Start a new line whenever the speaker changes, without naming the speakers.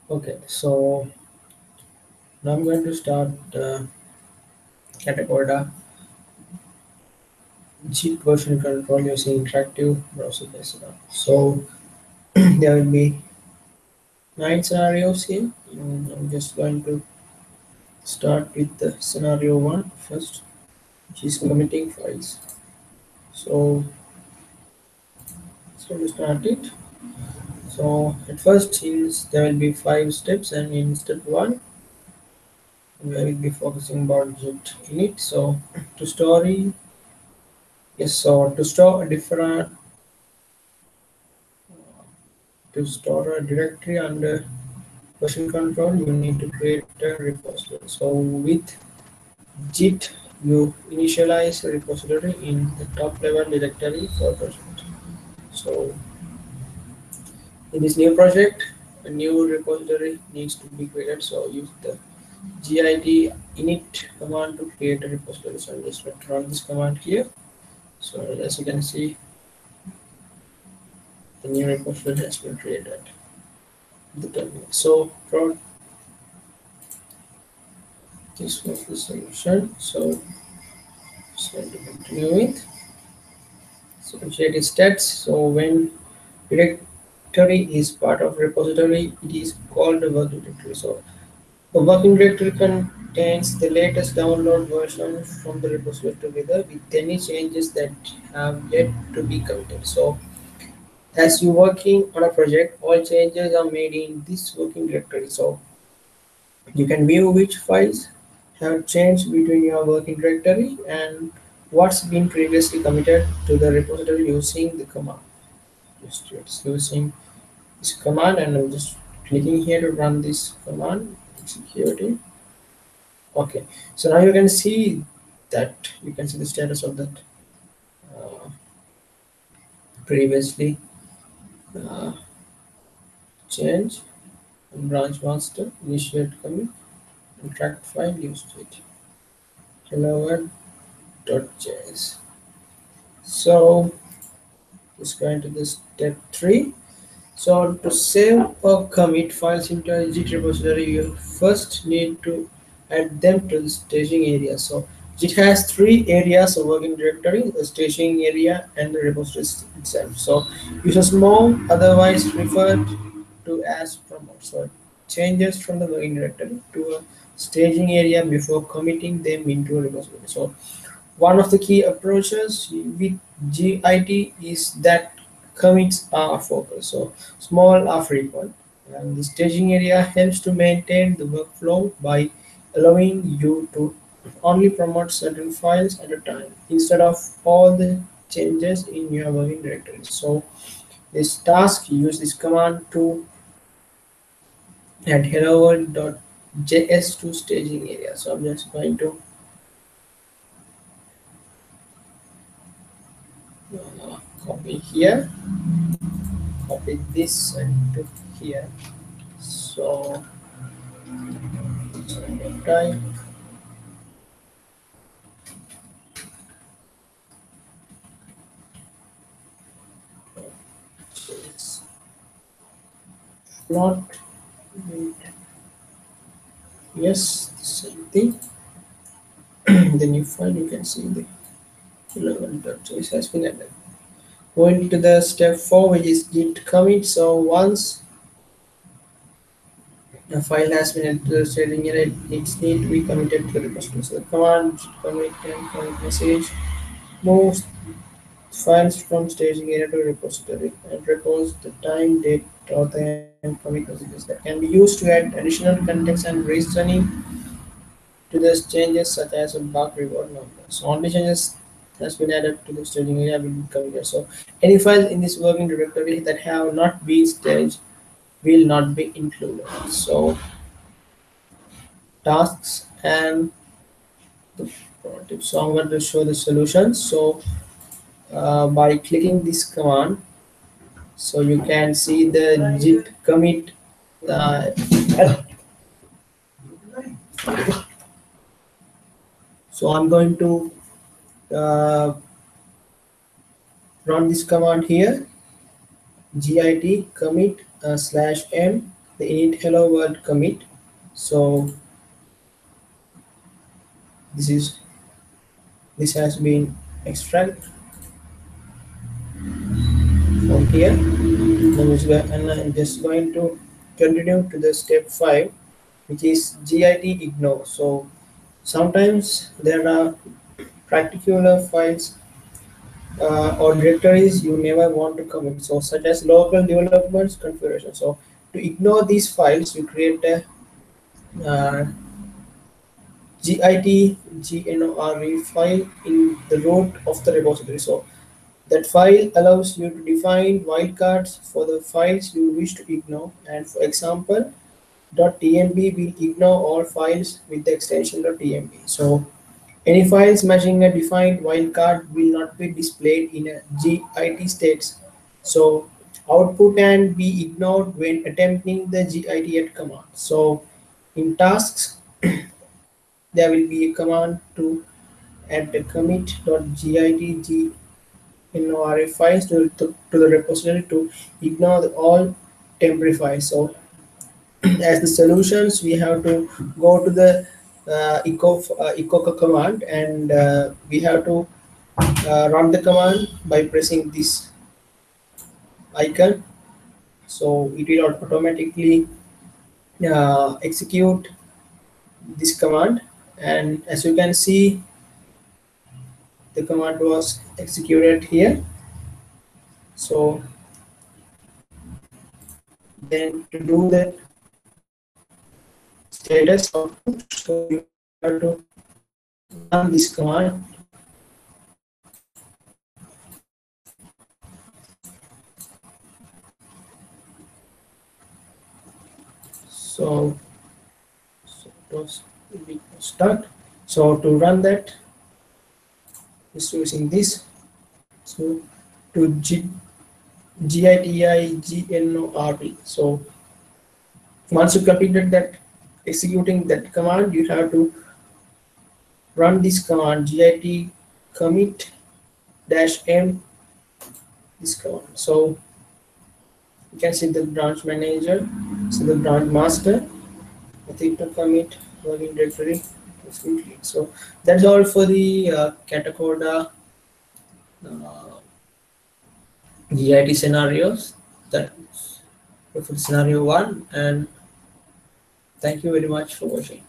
Okay, so now I'm going to start Catacoda Git version control using interactive browser based on. So there will be 9 scenarios here. I'm just going to start with the scenario one first, which is committing files. So let's going to start it. So at first is there will be 5 steps, and in step one we will be focusing about Git init. So to story yes, so to store a directory under version control, you need to create a repository. So with Git, you initialize a repository in the top level directory for project. So in this new project, a new repository needs to be created. So use the git init command to create a repository. So I'm just going to run this command here. So as you can see, the new repository has been created. The terminal. So for this was the solution. So just going to continue with. So check stats. So when directory is part of repository, it is called a working directory. So a working directory contains the latest download version from the repository together with any changes that have yet to be committed. So as you're working on a project, all changes are made in this working directory. So you can view which files have changed between your working directory and what's been previously committed to the repository using the command. Just using this command, and I'm just clicking here to run this command, executing. Okay, so now you can see the status of that uh, previously uh, change. Branch master initiate commit and track file used it hello world.js. So let's go into the step 3. So to save or commit files into a Git repository, you first need to add them to the staging area. So Git has 3 areas of working directory: the staging area and the repository itself. So use a small, otherwise referred to as promote. So changes from the working directory to a staging area before committing them into a repository. So one of the key approaches with Git is that commits are focused, so small are frequent. And the staging area helps to maintain the workflow by allowing you to only promote certain files at a time instead of all the changes in your working directory. So this task use this command to add hello world.js to staging area. So I'm just going to copy here, copy this and to here. So type is not yes, same thing. The new file you can see the 11.js has been added. Going to the step 4, which is git commit. So once a file has been added to the staging area, it needs to be committed to the repository. So the command git commit and commit message moves files from staging area to repository and records the time, date, author, and commit messages that can be used to add additional context and reasoning to the changes such as a bug reward number. So only changes has been added to the staging area will be committed. So any files in this working directory that have not been staged will not be included. So tasks and the project. So I'm going to show the solution. So by clicking this command, so you can see the git commit. Uh, so I'm going to uh, run this command here, git commit /m. the init hello world commit. So this has been extracted from here. And I'm just going to continue to the step 5, which is git ignore. So sometimes there are particular files or directories you never want to commit, so such as local developments configuration. So to ignore these files, you create a git gnore file in the root of the repository. So that file allows you to define wildcards for the files you wish to ignore. And for example, .tmp will ignore all files with the extension .tmp. So any files matching a defined wildcard will not be displayed in a git states. So output can be ignored when attempting the git command. So in tasks, there will be a command to add the commit.git gnore files to the repository to ignore all temporary files. So as the solutions, we have to go to the echo command, and we have to run the command by pressing this icon. So it will automatically execute this command, and as you can see, the command was executed here. So then to do that status output, so you have to run this command. So it was start. So to run that, just using this. So to gitignore. So once you completed that executing that command, you have to run this command git commit -m, this command. So you can see the branch manager, so the branch master, I think to commit working directory. So that's all for the Katacoda git scenarios. That's for scenario 1, and thank you very much for watching.